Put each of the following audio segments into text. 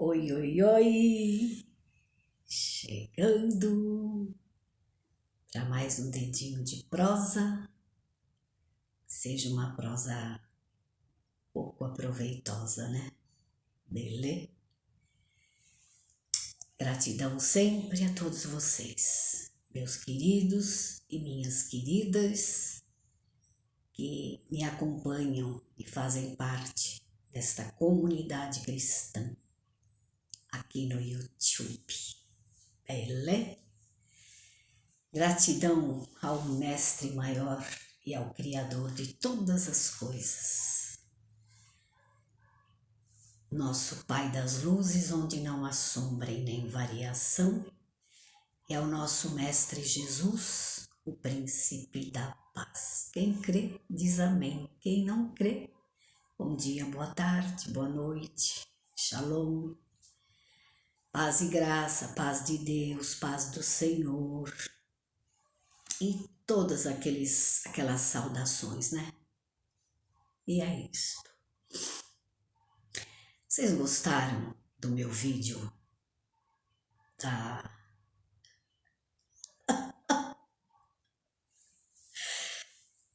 Oi, oi, oi! Chegando para mais um dedinho de prosa, seja uma prosa pouco aproveitosa, né? Beleza? Gratidão sempre a todos vocês, meus queridos e minhas queridas, que me acompanham e fazem parte desta comunidade cristã aqui no YouTube. Beleza? Gratidão ao Mestre Maior e ao Criador de todas as coisas. Nosso Pai das Luzes, onde não há sombra e nem variação, é ao nosso Mestre Jesus, o Príncipe da Paz. Quem crê, diz amém. Quem não crê, bom dia, boa tarde, boa noite, shalom. Paz e graça, paz de Deus, paz do Senhor. E todas aquelas saudações, né? E é isso. Vocês gostaram do meu vídeo? Tá?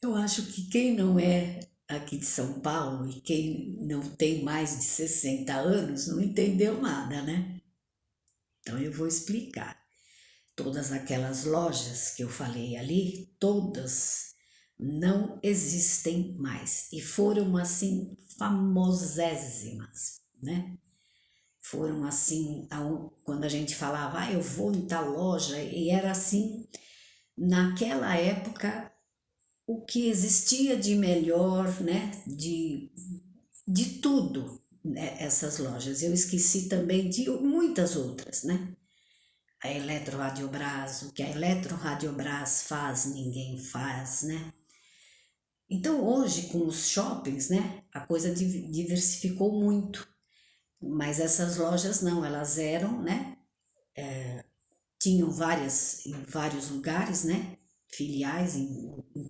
Eu acho que quem não é aqui de São Paulo e quem não tem mais de 60 anos não entendeu nada, né? Então eu vou explicar. Todas aquelas lojas que eu falei ali, todas não existem mais e foram assim famosésimas, né? Foram assim, quando a gente falava, eu vou em tal loja, e era assim, naquela época, o que existia de melhor, né? De tudo, né? Essas lojas. Eu esqueci também de muitas outras, né? A Eletroradiobras, o que a Eletroradiobras faz, ninguém faz, né? Então hoje com os shoppings, né, a coisa diversificou muito, mas essas lojas não, elas eram, né, tinham em vários lugares, né, filiais,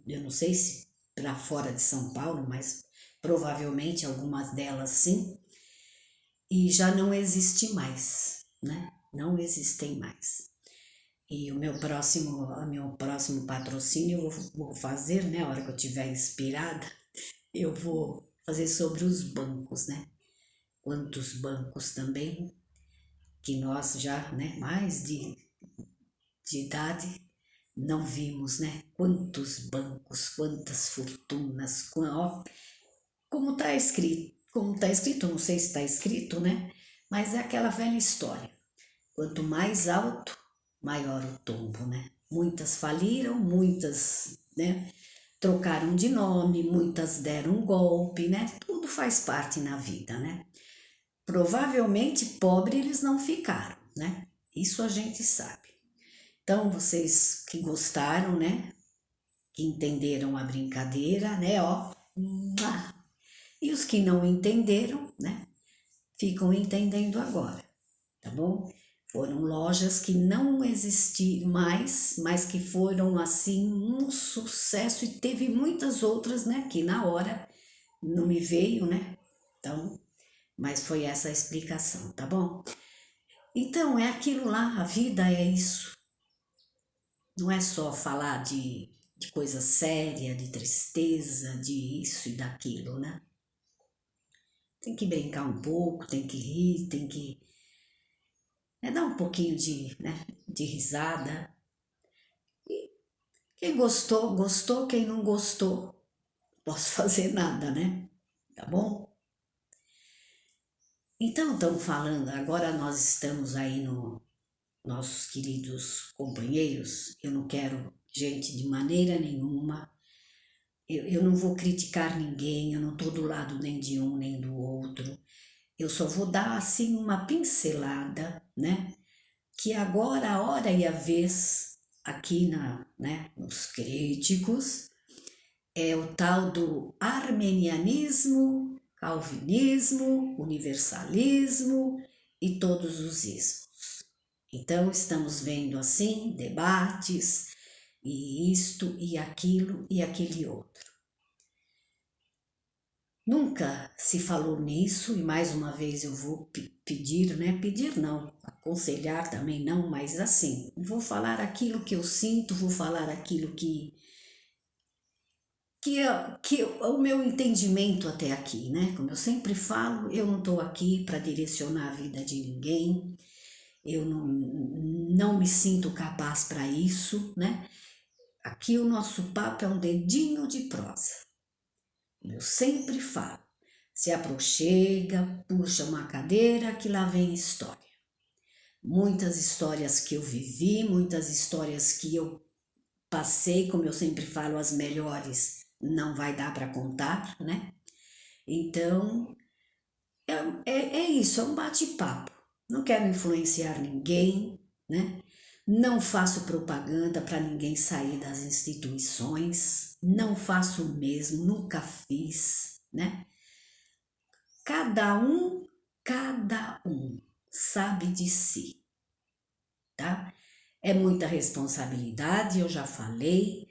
eu não sei se para fora de São Paulo, mas provavelmente algumas delas sim, e já não existe mais, né, não existem mais. E o meu próximo patrocínio eu vou fazer, né, a hora que eu estiver inspirada, eu vou fazer sobre os bancos, né, quantos bancos também, que nós já, né, mais de idade, não vimos, né? Quantos bancos, quantas fortunas, como está escrito, não sei se está escrito, né? Mas é aquela velha história. Quanto mais alto, maior o tombo, né? Muitas faliram, muitas, né? Trocaram de nome, muitas deram um golpe, né? Tudo faz parte na vida, né? Provavelmente pobre eles não ficaram, né? Isso a gente sabe. Então, vocês que gostaram, né? Que entenderam a brincadeira, né? Ó. E os que não entenderam, né? Ficam entendendo agora, tá bom? Foram lojas que não existiam mais, mas que foram assim um sucesso e teve muitas outras, né? Que na hora não me veio, né? Então, mas foi essa a explicação, tá bom? Então, é aquilo lá, a vida é isso. Não é só falar de coisa séria, de tristeza, de isso e daquilo, né? Tem que brincar um pouco, tem que rir, tem que dar um pouquinho de risada. E quem gostou, gostou, quem não gostou, posso fazer nada, né? Tá bom? Então, estamos falando, agora nós estamos aí no nossos queridos companheiros, eu não quero gente de maneira nenhuma. Eu não vou criticar ninguém, eu não estou do lado nem de um nem do outro. Eu só vou dar assim uma pincelada, né? Que agora a hora e a vez aqui né, nos críticos é o tal do armenianismo, calvinismo, universalismo e todos os ismos. Então estamos vendo assim debates e isto e aquilo e aquele outro. Nunca se falou nisso, e mais uma vez eu vou pedir, né? Pedir não, aconselhar também não, mas assim, vou falar aquilo que eu sinto, vou falar aquilo que o meu entendimento até aqui, né? Como eu sempre falo, eu não estou aqui para direcionar a vida de ninguém, eu não me sinto capaz para isso, né? Aqui o nosso papo é um dedinho de prosa. Eu sempre falo, se aproxega, puxa uma cadeira que lá vem história. Muitas histórias que eu vivi, muitas histórias que eu passei, como eu sempre falo, as melhores não vai dar para contar, né? Então, é isso, é um bate-papo. Não quero influenciar ninguém, né? Não faço propaganda para ninguém sair das instituições, não faço mesmo, nunca fiz, né? Cada um sabe de si, tá? É muita responsabilidade, eu já falei,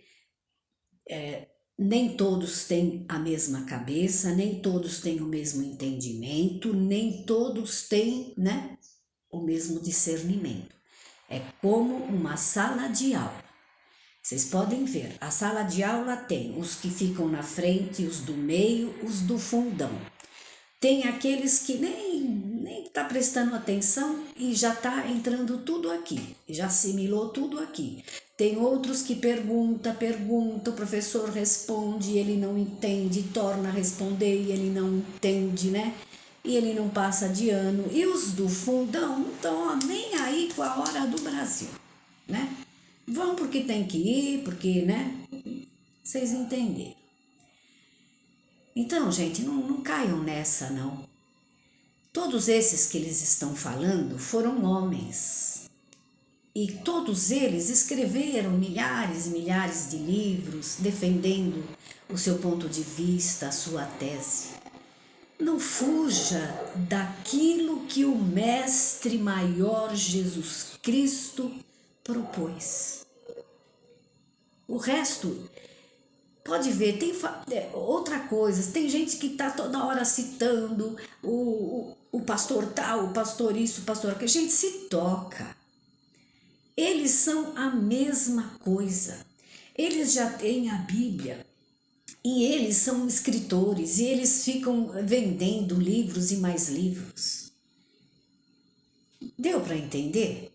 nem todos têm a mesma cabeça, nem todos têm o mesmo entendimento, nem todos têm, né, o mesmo discernimento. É como uma sala de aula. Vocês podem ver, a sala de aula tem os que ficam na frente, os do meio, os do fundão. Tem aqueles que nem tá prestando atenção e já tá entrando tudo aqui, já assimilou tudo aqui. Tem outros que pergunta, o professor responde, ele não entende, torna a responder e ele não entende, né? E ele não passa de ano. E os do fundão não estão nem aí com a hora do Brasil, né? Vão porque tem que ir, porque, né? Vocês entenderam. Então, gente, não caiam nessa, não. Todos esses que eles estão falando foram homens. E todos eles escreveram milhares e milhares de livros defendendo o seu ponto de vista, a sua tese. Não fuja daquilo que o Mestre Maior Jesus Cristo propôs. O resto, pode ver, tem outra coisa, tem gente que está toda hora citando o pastor tal, o pastor isso, o pastor aquilo. Gente, se toca. Eles são a mesma coisa. Eles já têm a Bíblia e eles são escritores e eles ficam vendendo livros e mais livros. Deu para entender?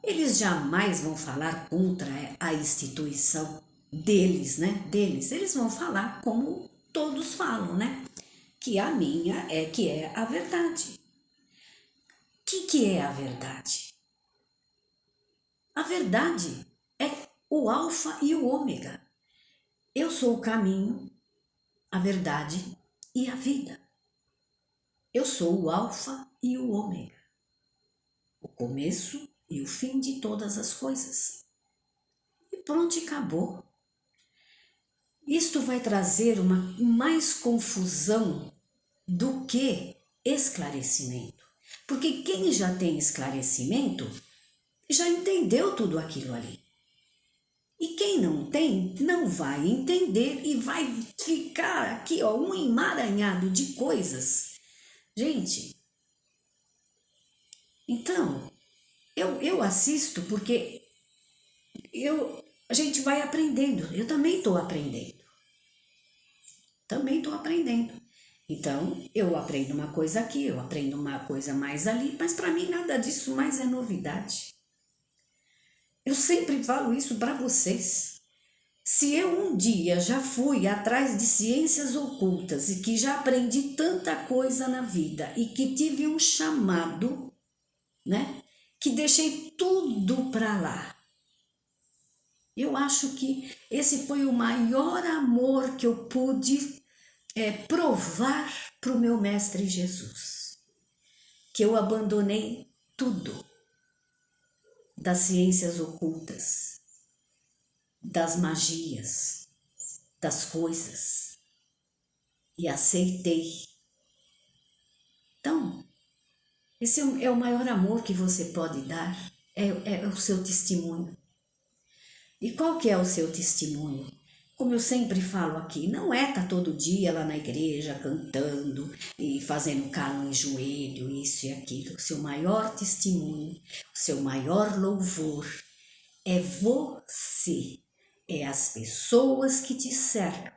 Eles jamais vão falar contra a instituição deles, né? Deles. Eles vão falar como todos falam, né? Que a minha é que é a verdade. O que é a verdade? A verdade é o alfa e o ômega. Eu sou o caminho, a verdade e a vida. Eu sou o alfa e o ômega, o começo e o fim de todas as coisas. E pronto, acabou. Isto vai trazer mais confusão do que esclarecimento. Porque quem já tem esclarecimento já entendeu tudo aquilo ali. E quem não tem, não vai entender e vai ficar aqui, ó, um emaranhado de coisas. Gente, então, eu assisto porque a gente vai aprendendo. Eu também estou aprendendo. Também estou aprendendo. Então, eu aprendo uma coisa aqui, eu aprendo uma coisa mais ali, mas para mim nada disso mais é novidade. Eu sempre falo isso para vocês. Se eu um dia já fui atrás de ciências ocultas e que já aprendi tanta coisa na vida e que tive um chamado, né, que deixei tudo para lá. Eu acho que esse foi o maior amor que eu pude provar para o meu Mestre Jesus, que eu abandonei tudo das ciências ocultas, das magias, das coisas e aceitei. Então, esse é o maior amor que você pode dar, é o seu testemunho. E qual que é o seu testemunho? como eu sempre falo aqui, não é estar todo dia lá na igreja cantando e fazendo calo em joelho, isso e aquilo. O seu maior testemunho, o seu maior louvor é você, é as pessoas que te cercam,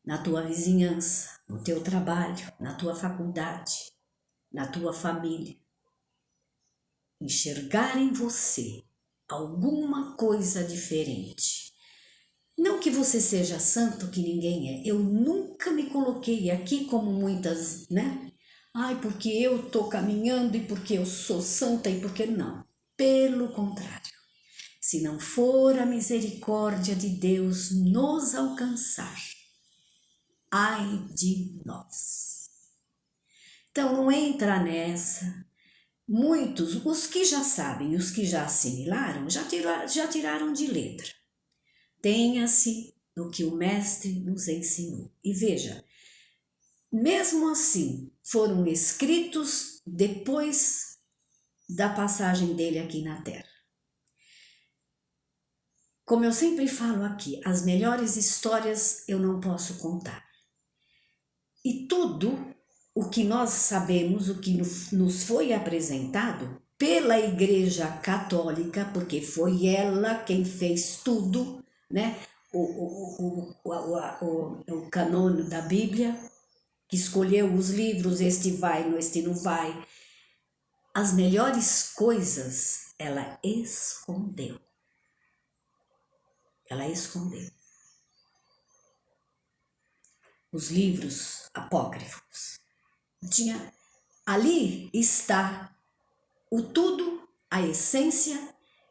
na tua vizinhança, no teu trabalho, na tua faculdade, na tua família. Enxergar em você alguma coisa diferente. Não que você seja santo, que ninguém é. Eu nunca me coloquei aqui como muitas, né? Ai, porque eu tô caminhando e porque eu sou santa e porque não. Pelo contrário. Se não for a misericórdia de Deus nos alcançar, ai de nós. Então não entra nessa. Muitos, os que já sabem, os que já assimilaram, já tiraram de letra. Tenha-se no que o Mestre nos ensinou. E veja, mesmo assim, foram escritos depois da passagem dele aqui na Terra. Como eu sempre falo aqui, as melhores histórias eu não posso contar. E tudo o que nós sabemos, o que nos foi apresentado pela Igreja Católica, porque foi ela quem fez tudo, né? O canônico da Bíblia, que escolheu os livros, este vai, este não vai. As melhores coisas ela escondeu. Ela escondeu. Os livros apócrifos. Ali está o tudo, a essência.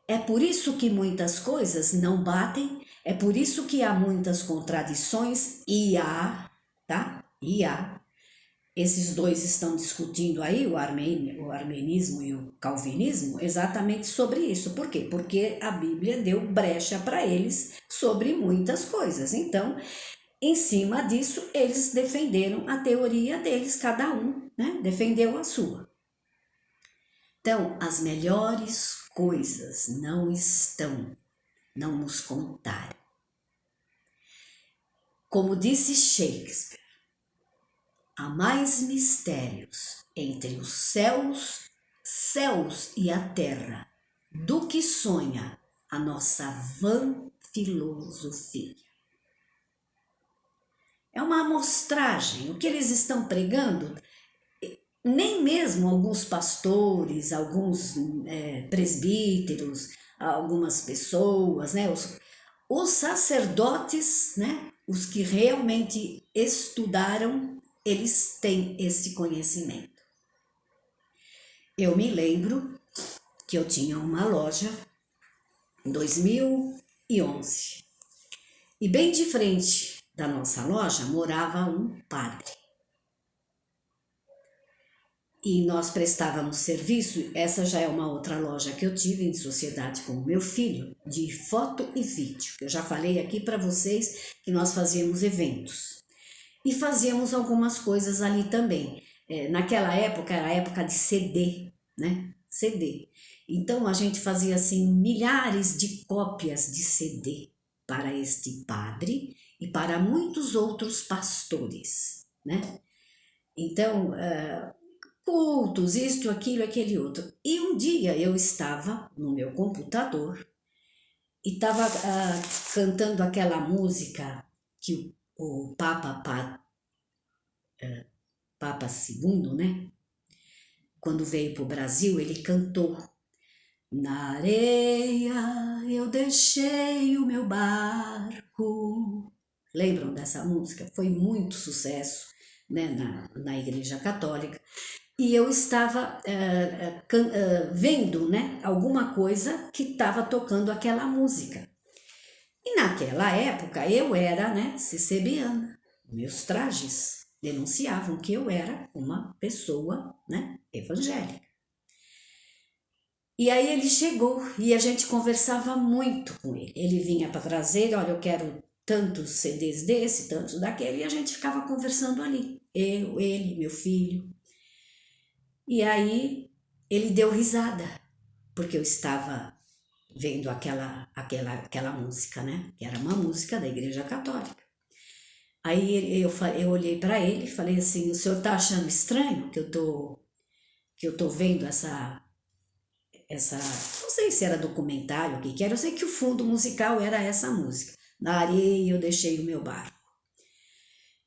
É por isso que muitas coisas não batem, é por isso que há muitas contradições e há, tá? E há. Esses dois estão discutindo aí, o armenismo e o calvinismo, exatamente sobre isso. Por quê? Porque a Bíblia deu brecha para eles sobre muitas coisas. Então, em cima disso, eles defenderam a teoria deles, cada um, né? Defendeu a sua. Então, as melhores coisas não nos contaram. Como disse Shakespeare, há mais mistérios entre os céus e a terra do que sonha a nossa vã filosofia. É uma amostragem, o que eles estão pregando. Nem mesmo alguns pastores, alguns presbíteros, algumas pessoas, né, os sacerdotes, né, os que realmente estudaram, eles têm esse conhecimento. Eu me lembro que eu tinha uma loja em 2011 e bem de frente da nossa loja morava um padre. E nós prestávamos serviço, essa já é uma outra loja que eu tive em sociedade com o meu filho, de foto e vídeo. Eu já falei aqui para vocês que nós fazíamos eventos. E fazíamos algumas coisas ali também. Naquela época, era a época de CD, né? CD. Então a gente fazia assim milhares de cópias de CD para este padre e para muitos outros pastores, né? Então, cultos, isto, aquilo, aquele outro. E um dia eu estava no meu computador e estava cantando aquela música que o Papa II, né? Quando veio para o Brasil, ele cantou: na areia eu deixei o meu barco. Lembram dessa música? Foi muito sucesso, né, na Igreja Católica. E eu estava vendo, né, alguma coisa que estava tocando aquela música. E naquela época eu era, né, cecebiana. Meus trajes denunciavam que eu era uma pessoa, né, evangélica. E aí ele chegou e a gente conversava muito com ele. Ele vinha para trazer, olha, eu quero tantos CDs desse, tantos daquele, e a gente ficava conversando ali. Eu, ele, meu filho. E aí ele deu risada, porque eu estava vendo aquela música, né? Que era uma música da Igreja Católica. Aí eu olhei para ele e falei assim: o senhor tá achando estranho que eu tô vendo essa, não sei se era documentário, o que era, eu sei que o fundo musical era essa música. Na areia eu deixei o meu barco.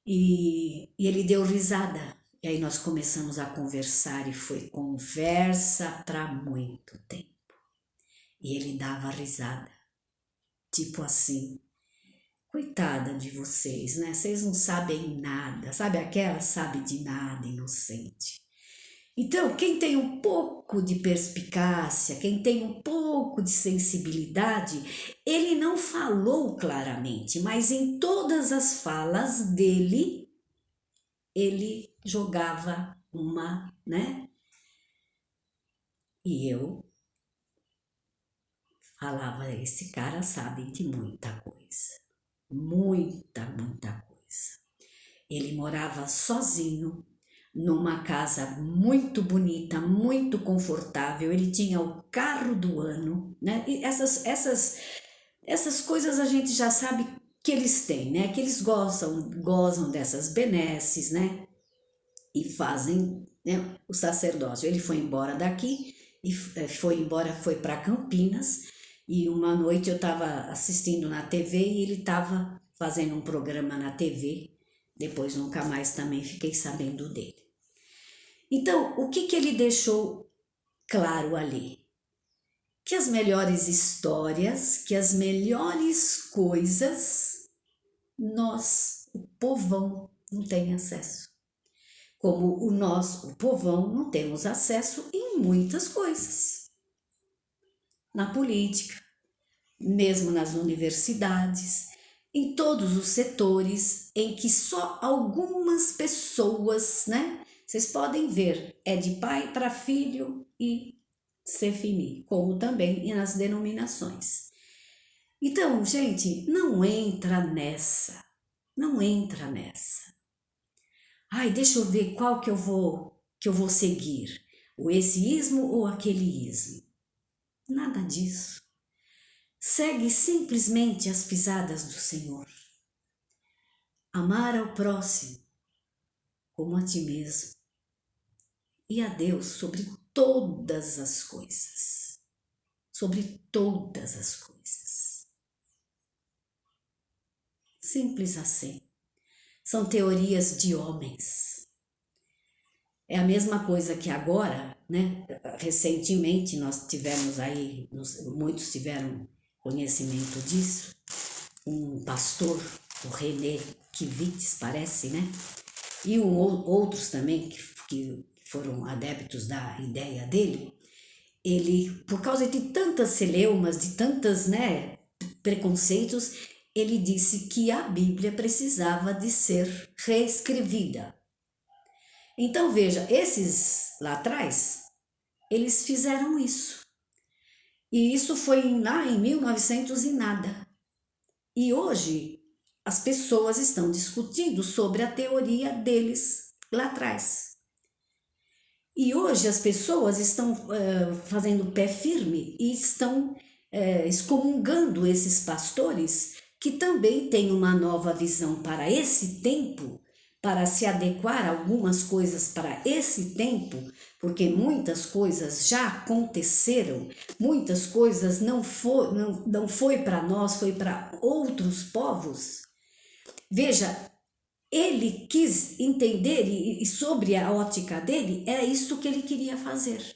E ele deu risada. E aí nós começamos a conversar e foi conversa para muito tempo. E ele dava risada, tipo assim: coitada de vocês, né? Vocês não sabem nada, sabe aquela sabe de nada, inocente. Então, quem tem um pouco de perspicácia, quem tem um pouco de sensibilidade, ele não falou claramente, mas em todas as falas dele, ele jogava uma, né? E eu falava: esse cara sabe de muita coisa, muita coisa. Ele morava sozinho, numa casa muito bonita, muito confortável. Ele tinha o carro do ano, né? E essas coisas a gente já sabe que eles têm, né? Que eles gozam dessas benesses, né? E fazem, né, o sacerdócio. Ele foi embora daqui e foi para Campinas. E uma noite eu estava assistindo na TV e ele estava fazendo um programa na TV. Depois nunca mais também fiquei sabendo dele. Então, o que ele deixou claro ali? Que as melhores histórias, que as melhores coisas, nós, o povão, não tem acesso. Como o povão, não temos acesso em muitas coisas. Na política, mesmo nas universidades, em todos os setores em que só algumas pessoas, né? Vocês podem ver, é de pai para filho e se finir, como também nas denominações. Então, gente, não entra nessa. Ai, deixa eu ver qual que eu vou seguir, esse ismo ou aquele ismo. Nada disso. Segue simplesmente as pisadas do Senhor. Amar ao próximo como a ti mesmo e a Deus sobre todas as coisas. Sobre todas as coisas. Simples assim. São teorias de homens. É a mesma coisa que agora, né? Recentemente nós tivemos aí, muitos tiveram conhecimento disso, um pastor, o René Kivitz, parece, né? E outros também que foram adeptos da ideia dele, ele, por causa de tantas celeumas, de tantas, né, preconceitos, ele disse que a Bíblia precisava de ser reescrevida. Então veja, esses lá atrás, eles fizeram isso. E isso foi lá em 1900 e nada. E hoje as pessoas estão discutindo sobre a teoria deles lá atrás. E hoje as pessoas estão fazendo pé firme e estão excomungando esses pastores que também têm uma nova visão para esse tempo, para se adequar a algumas coisas para esse tempo, porque muitas coisas já aconteceram, muitas coisas não foi para nós, foi para outros povos. Veja, ele quis entender e sobre a ótica dele, era isso que ele queria fazer.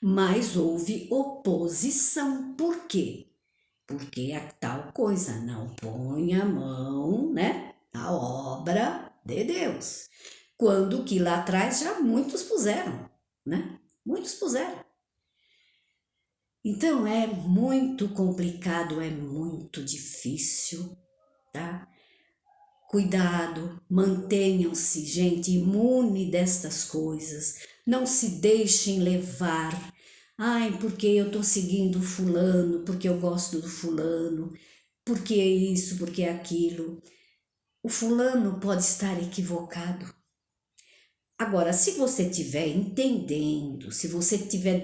Mas houve oposição. Por quê? Porque é tal coisa, não põe a mão, né, na obra de Deus. Quando que lá atrás já muitos puseram, né? Muitos puseram. Então é muito complicado, é muito difícil, tá? Cuidado, mantenham-se, gente, imune destas coisas. Não se deixem levar. Ai, porque eu estou seguindo fulano, porque eu gosto do fulano, porque é isso, porque é aquilo. O fulano pode estar equivocado. Agora, se você estiver entendendo, se você estiver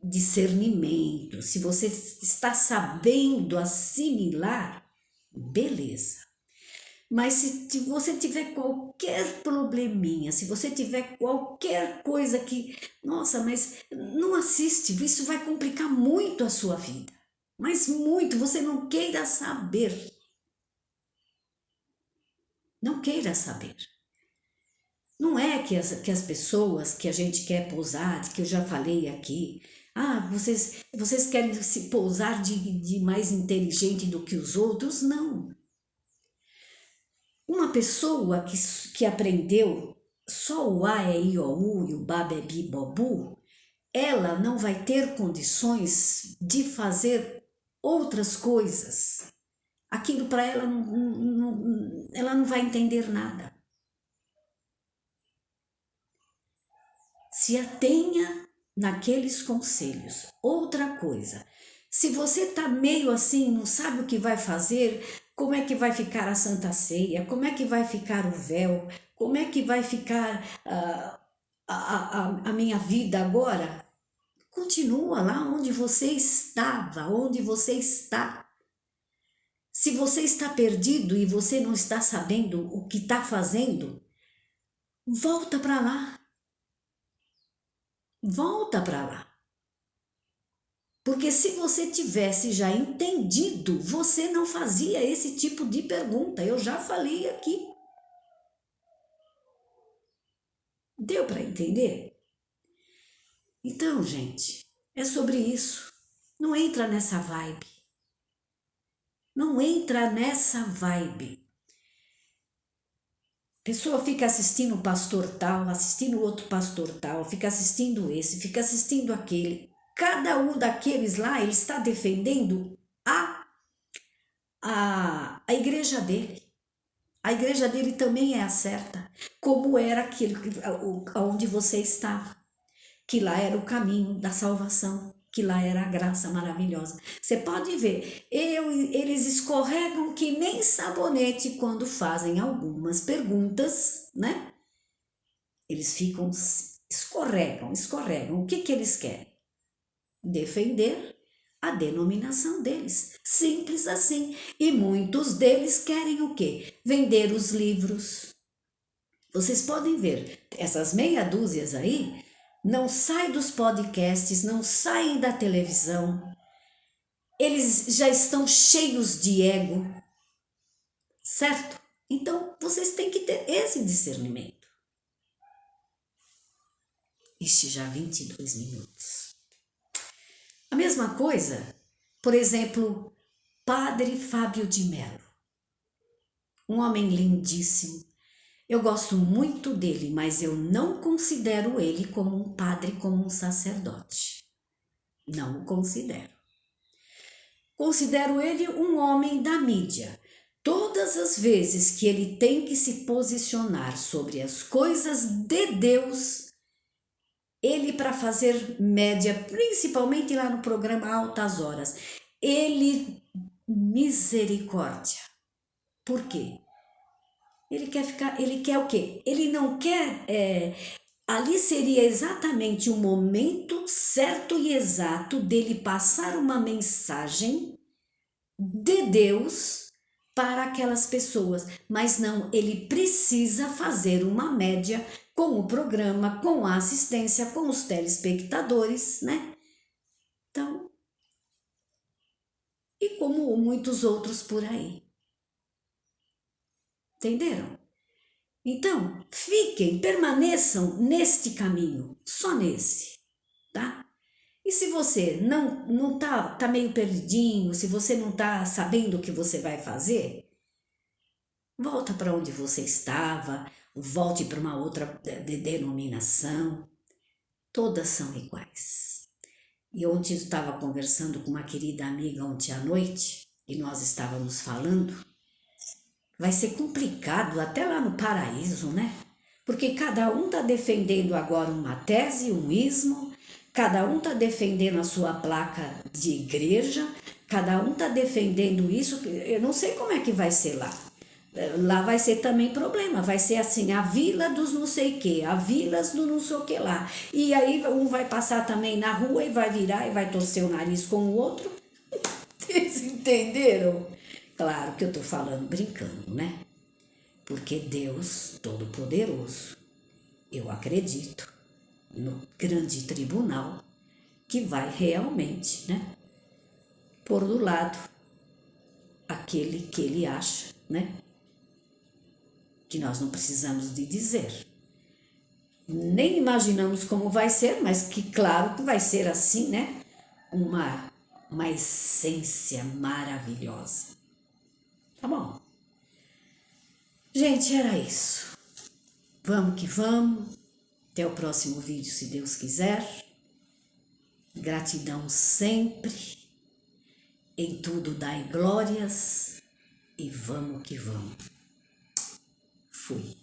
discernimento, se você está sabendo assimilar, beleza. Mas se você tiver qualquer probleminha, se você tiver qualquer coisa que, nossa, mas não assiste, isso vai complicar muito a sua vida. Mas muito, você não queira saber. Não queira saber. Não é que as pessoas que a gente quer pousar, que eu já falei aqui, vocês querem se pousar de mais inteligente do que os outros? Não. Uma pessoa que aprendeu só o A, E, I, O, U e o Ba, Be, Bi, Bobu, ela não vai ter condições de fazer outras coisas. Aquilo para ela, ela não vai entender nada. Se atenha naqueles conselhos. Outra coisa, se você está meio assim, não sabe o que vai fazer, como é que vai ficar a Santa Ceia, como é que vai ficar o véu, como é que vai ficar a minha vida agora, continua lá onde você estava, onde você está. Se você está perdido e você não está sabendo o que está fazendo, volta para lá. Volta para lá. Porque se você tivesse já entendido, você não fazia esse tipo de pergunta. Eu já falei aqui. Deu para entender? Então, gente, é sobre isso. Não entra nessa vibe. Não entra nessa vibe. A pessoa fica assistindo o pastor tal, assistindo o outro pastor tal, fica assistindo esse, fica assistindo aquele. Cada um daqueles lá, ele está defendendo a igreja dele. A igreja dele também é a certa, como era aquele onde você estava, que lá era o caminho da salvação, que lá era a graça maravilhosa. Você pode ver, eles escorregam que nem sabonete quando fazem algumas perguntas, né? Eles ficam, escorregam. O que eles querem? Defender a denominação deles. Simples assim. E muitos deles querem o quê? Vender os livros. Vocês podem ver, essas meia dúzias aí não saem dos podcasts, não saem da televisão. Eles já estão cheios de ego, certo? Então, vocês têm que ter esse discernimento. Ixi, já 22 minutos. A mesma coisa, por exemplo, Padre Fábio de Mello. Um homem lindíssimo. Eu gosto muito dele, mas eu não considero ele como um padre, como um sacerdote. Não o considero. Considero ele um homem da mídia. Todas as vezes que ele tem que se posicionar sobre as coisas de Deus, ele, para fazer média, principalmente lá no programa Altas Horas, ele, misericórdia. Por quê? Ele quer o quê? Ele não quer, ali seria exatamente o momento certo e exato dele passar uma mensagem de Deus para aquelas pessoas, mas não, ele precisa fazer uma média com o programa, com a assistência, com os telespectadores, né? Então, e como muitos outros por aí. Entenderam? Então, permaneçam neste caminho, só nesse, tá? E se você não tá meio perdidinho, se você não tá sabendo o que você vai fazer, volta para onde você estava, volte para uma outra denominação, todas são iguais. E ontem eu estava conversando com uma querida amiga ontem à noite, e nós estávamos falando, vai ser complicado até lá no paraíso, né? Porque cada um está defendendo agora uma tese, um ismo, cada um está defendendo a sua placa de igreja, cada um está defendendo isso, eu não sei como é que vai ser lá. Lá vai ser também problema, vai ser assim, a vila dos não sei que, a vilas do não sei o que lá. E aí um vai passar também na rua e vai virar e vai torcer o nariz com o outro. Vocês entenderam? Claro que eu tô falando brincando, né? Porque Deus Todo-Poderoso, eu acredito no grande tribunal que vai realmente, né, pôr do lado aquele que ele acha, né, que nós não precisamos de dizer. Nem imaginamos como vai ser, mas que claro que vai ser assim, né, uma essência maravilhosa. Tá bom? Gente, era isso. Vamos que vamos. Até o próximo vídeo, se Deus quiser. Gratidão sempre. Em tudo dai glórias. E vamos que vamos. Fui.